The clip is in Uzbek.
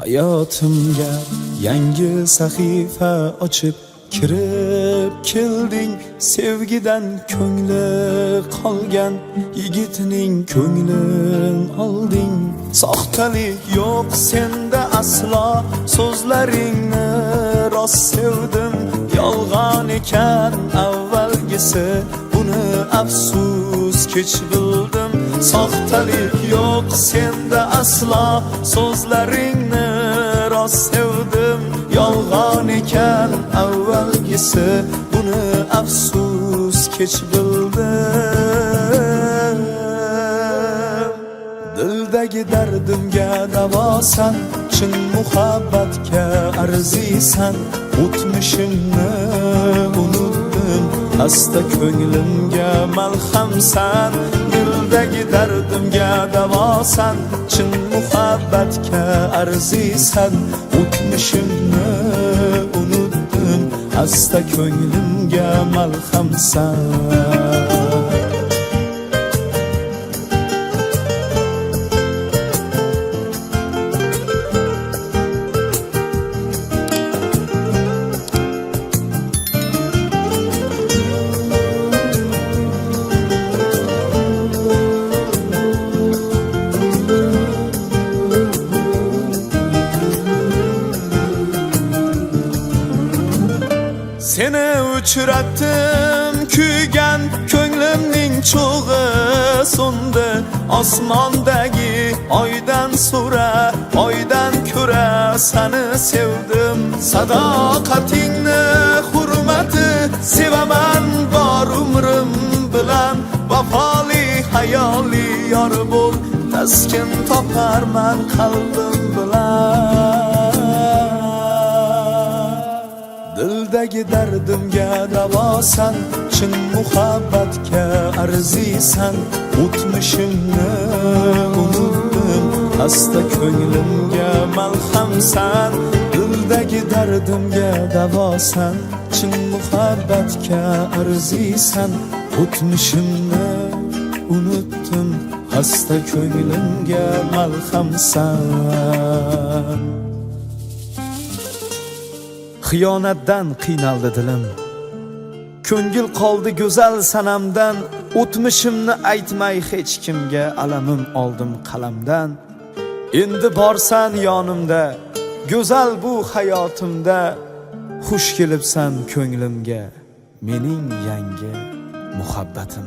Hayotimga yangi sahifa ochib kirib kelding. Sevgidan ko'ngli qolgan yigitning ko'nglin olding. Soxtalik yo'q senda aslo, so'zlaringni rost sevdim. Yolg'on ekan avvalgisi, buni afsus kech bildim. Soxtalik yo'q senda aslo, so'zlaringni rost sevdim. Yolg'on ekan avvalgisi, buni afsus kech bildim. Dildagi dardimga davosan, chin muhabbatga arzisan. O'tmishimni unutdim, asta ko'nglimga malhamsan. Dildagi dardimga davosan, chin muhabbatga arzisan. O'tmishimni unutdim, asta ko'nglimga malhamsan. Seni uchratdim, kuygan ko'nglimning cho'g'i so'ndi. Osmondagi oydan so'ra, oydan ko'ra seni sevdim. Sadoqatingni hurmati sevaman bor umrim bilan. Vafoli hayoli yor bo'l, taskin toparman qalbim bilan. Dildagi dardimga davosan, chin muhabbatga arzisan. O'tmishimni unutdim, asta ko'nglimga malhamsan. Dildagi dardimga davosan, chin muhabbatga arzisan. O'tmishimni unutdim, asta ko'nglimga malhamsan. Xiyonatdan qiynaldi dilim, ko'ngil qoldi go'zal sanamdan. O'tmishimni aytmay hech kimga, alamim oldim qalamdan. Endi borsan yonimda, go'zal bu hayotimda. Xush kelibsan ko'nglimga, mening yangi muhabbatim.